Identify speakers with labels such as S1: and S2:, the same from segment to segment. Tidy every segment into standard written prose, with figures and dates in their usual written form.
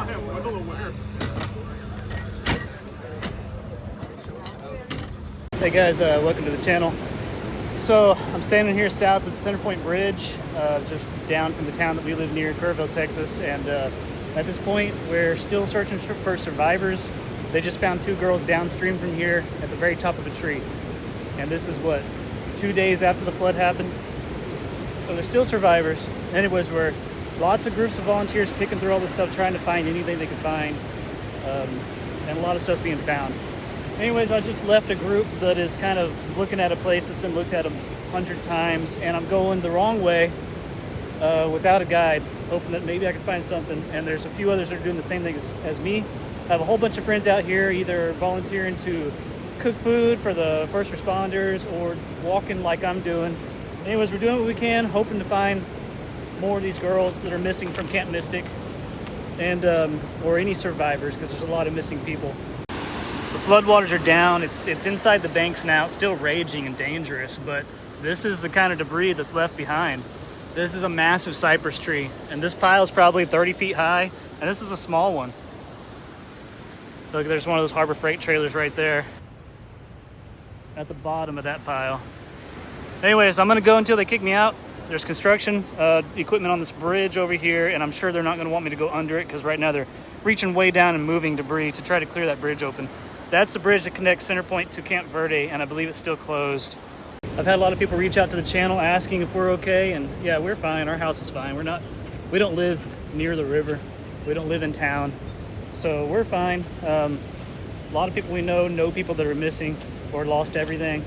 S1: I am well aware.
S2: Hey guys, welcome to the channel. So I'm standing here south of the Centerpoint Bridge, just down from the town that we live near, Kerrville, Texas. And at this point, we're still searching for survivors. They just found 2 girls downstream from here at the very top of a tree. And this is what, 2 days after the flood happened? So they're still survivors. Anyways, we're lots of groups of volunteers picking through all this stuff, trying to find anything they can find. And a lot of stuff's being found. Anyways, I just left a group that is kind of looking at a place that's been looked at 100 times, and I'm going the wrong way without a guide, hoping that maybe I can find something. And there's a few others that are doing the same thing as me. I have a whole bunch of friends out here either volunteering to cook food for the first responders or walking like I'm doing. Anyways, we're doing what we can, hoping to find more of these girls that are missing from Camp Mystic, and or any survivors, because there's a lot of missing people. The floodwaters are down. It's inside the banks now. It's still raging and dangerous, but this is the kind of debris that's left behind. This is a massive cypress tree, and this pile is probably 30 feet high, and this is a small one. Look, there's one of those Harbor Freight trailers right there at the bottom of that pile. Anyways, I'm gonna go until they kick me out. There's construction equipment on this bridge over here, and I'm sure they're not gonna want me to go under it, because right now they're reaching way down and moving debris to try to clear that bridge open. That's the bridge that connects Centerpoint to Camp Verde, and I believe it's still closed. I've had a lot of people reach out to the channel asking if we're okay, and yeah, we're fine. Our house is fine. We don't live near the river. We don't live in town, so we're fine. A lot of people we know people that are missing or lost everything.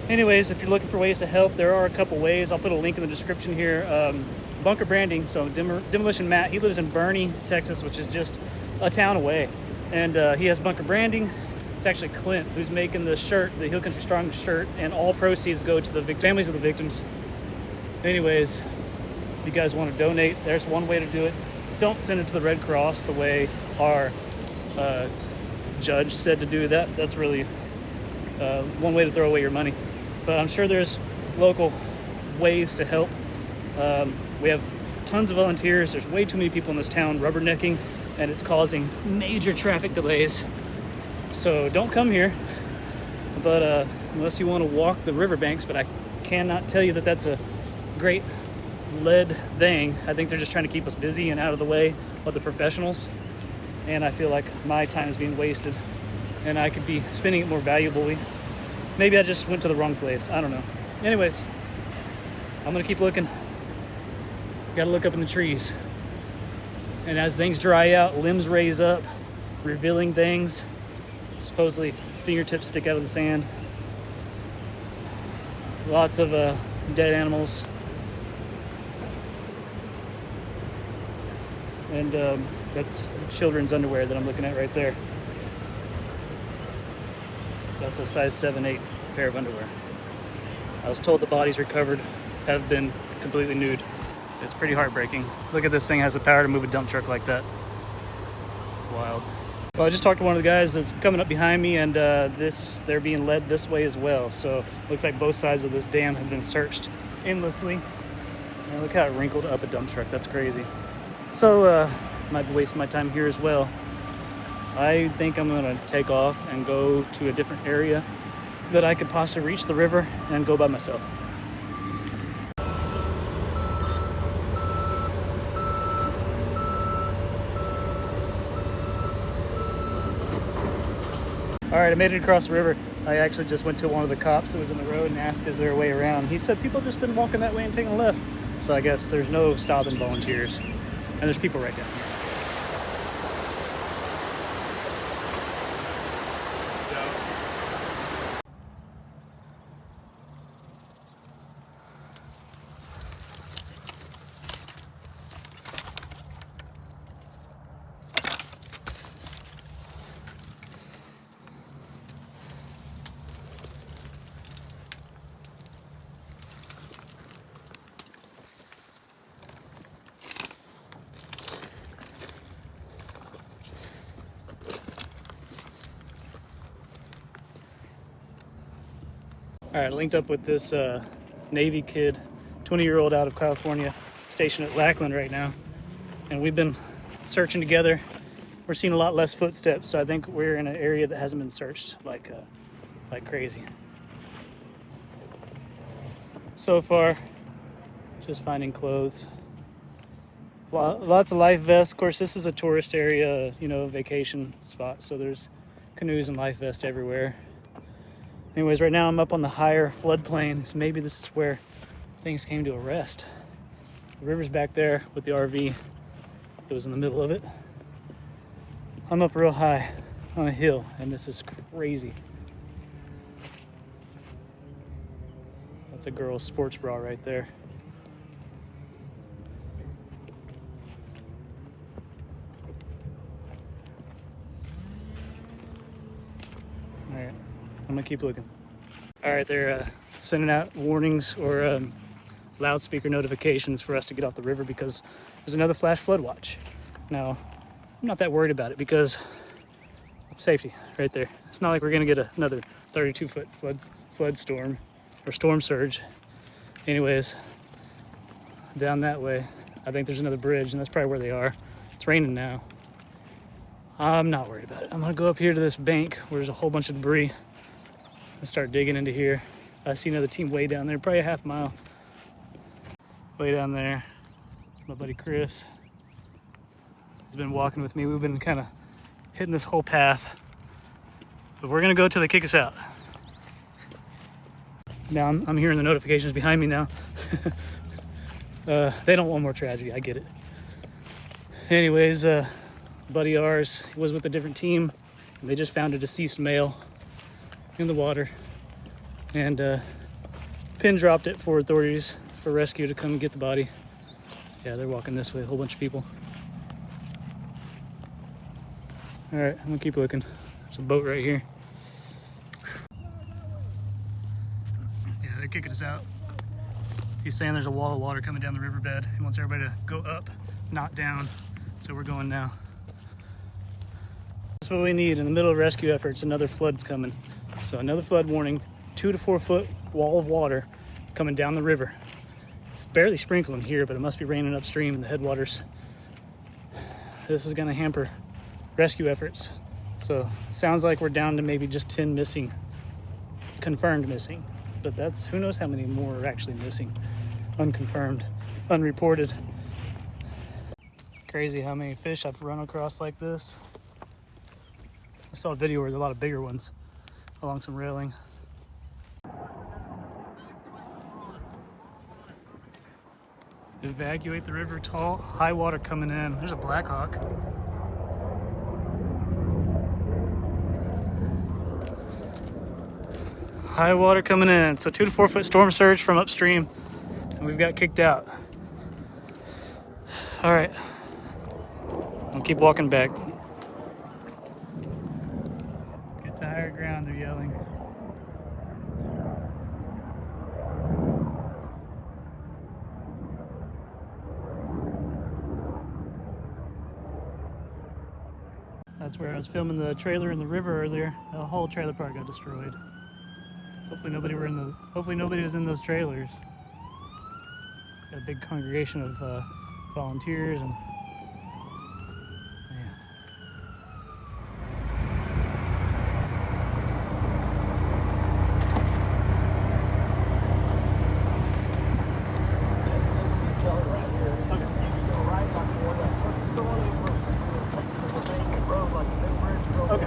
S2: Anyways, if you're looking for ways to help, there are a couple ways. I'll put a link in the description here. Bunker Branding, so Demolition Matt, he lives in Bernie, Texas, which is just a town away. And he has Bunker Branding. It's actually Clint who's making the shirt, the Hill Country Strong shirt, and all proceeds go to the families of the victims. Anyways, if you guys want to donate, there's one way to do it. Don't send it to the Red Cross the way our judge said to do that. That's really one way to throw away your money. But I'm sure there's local ways to help. We have tons of volunteers. There's way too many people in this town rubbernecking, and it's causing major traffic delays. So don't come here, but unless you want to walk the riverbanks. But I cannot tell you that that's a great lead thing. I think they're just trying to keep us busy and out of the way of the professionals. And I feel like my time is being wasted, and I could be spending it more valuably. Maybe I just went to the wrong place. I don't know. Anyways, I'm gonna keep looking. Gotta look up in the trees. And as things dry out, limbs raise up, revealing things. Supposedly fingertips stick out of the sand. Lots of dead animals. And that's children's underwear that I'm looking at right there. That's a size 7-8 pair of underwear. I was told the bodies recovered have been completely nude. It's pretty heartbreaking. Look at this thing, has the power to move a dump truck like that. Wild. Well, I just talked to one of the guys that's coming up behind me, and they're being led this way as well. So looks like both sides of this dam have been searched endlessly. And look how it wrinkled up a dump truck. That's crazy. So might be wasting my time here as well. I think I'm gonna take off and go to a different area that I could possibly reach the river and go by myself. All right, I made it across the river. I actually just went to one of the cops that was in the road and asked, is there a way around? He said people have just been walking that way and taking a left. So I guess there's no stopping volunteers. And there's people right down here. All right, linked up with this Navy kid, 20-year-old out of California, stationed at Lackland right now. And we've been searching together. We're seeing a lot less footsteps, so I think we're in an area that hasn't been searched like crazy. So far, just finding clothes. Lots of life vests. Of course, this is a tourist area, you know, vacation spot, so there's canoes and life vests everywhere. Anyways, right now I'm up on the higher floodplain, so maybe this is where things came to a rest. The river's back there with the RV. It was in the middle of it. I'm up real high on a hill, and this is crazy. That's a girl's sports bra right there. All right, I'm gonna keep looking. All right, they're sending out warnings or loudspeaker notifications for us to get off the river because there's another flash flood watch. Now, I'm not that worried about it because safety right there. It's not like we're gonna get another 32-foot flood storm or storm surge. Anyways, down that way, I think there's another bridge, and that's probably where they are. It's raining now. I'm not worried about it. I'm gonna go up here to this bank where there's a whole bunch of debris and start digging into here. I see another team way down there, probably a half mile. Way down there, my buddy Chris has been walking with me. We've been kind of hitting this whole path, but we're gonna go till they kick us out. Now I'm hearing the notifications behind me now. They don't want more tragedy, I get it. Anyways, buddy of ours was with a different team, and they just found a deceased male in the water, and pin dropped it for authorities for rescue to come get the body. Yeah, they're walking this way, a whole bunch of people. All right, I'm gonna keep looking. There's a boat right here. Yeah, they're kicking us out. He's saying there's a wall of water coming down the riverbed. He wants everybody to go up, not down. So we're going now. That's what we need in the middle of rescue efforts. Another flood's coming. So another flood warning, 2 to 4 foot wall of water coming down the river. It's barely sprinkling here, but it must be raining upstream in the headwaters. This is gonna hamper rescue efforts. So it sounds like we're down to maybe just 10 missing, confirmed missing. But that's, who knows how many more are actually missing, unconfirmed, unreported. It's crazy how many fish I've run across like this. I saw a video where there are a lot of bigger ones along some railing. Evacuate the river, tall, high water coming in. There's a Black Hawk. High water coming in. So 2 to 4 foot storm surge from upstream, and we've got kicked out. All right, I'll keep walking back. Get to higher ground, they're yelling. That's where I was filming the trailer in the river earlier. The whole trailer park got destroyed. Hopefully nobody was in those trailers. Got a big congregation of volunteers and man. Okay.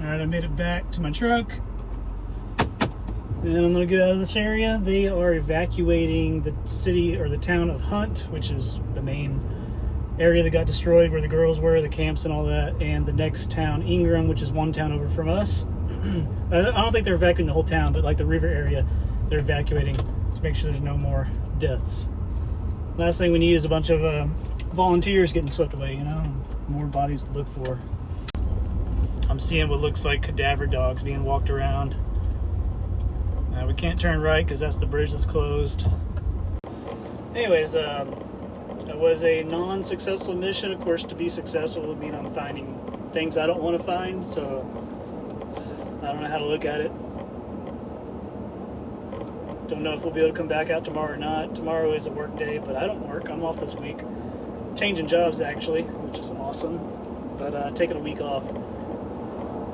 S2: All right, I made it back to my truck. And I'm going to get out of this area. They are evacuating the city or the town of Hunt, which is the main area that got destroyed where the girls were, the camps and all that, and the next town, Ingram, which is one town over from us. I don't think they're evacuating the whole town, but like the river area, they're evacuating to make sure there's no more deaths. Last thing we need is a bunch of volunteers getting swept away, you know, more bodies to look for. I'm seeing what looks like cadaver dogs being walked around. We can't turn right because that's the bridge that's closed. Anyways, it was a non-successful mission. Of course, to be successful would mean I'm finding things I don't want to find, so I don't know how to look at it. Don't know if we'll be able to come back out tomorrow or not. Tomorrow is a work day, but I don't work. I'm off this week. changing jobs actually, which is awesome, but taking a week off.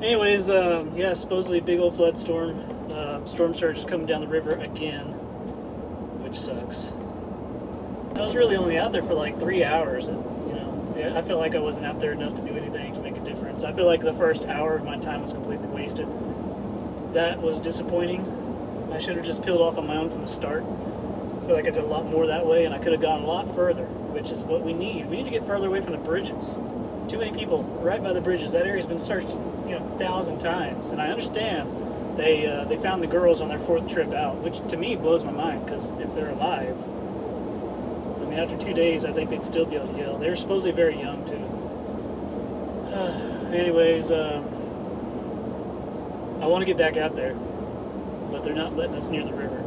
S2: Anyways, yeah, supposedly a big old flood storm. Storm surge is coming down the river again, which sucks. I was really only out there for like 3 hours, and I feel like I wasn't out there enough to do anything to make a difference. I feel like the first hour of my time was completely wasted. That was disappointing. I should have just peeled off on my own from the start. I feel like I did a lot more that way, and I could have gone a lot further, which is what we need. We need to get further away from the bridges. Too many people right by the bridges. That area's been searched, 1,000 times, and I understand they found the girls on their 4th trip out, which to me blows my mind, because if they're alive, I mean, after 2 days, I think they'd still be able to yell. They were supposedly very young, too. Anyways, I want to get back out there, but they're not letting us near the river.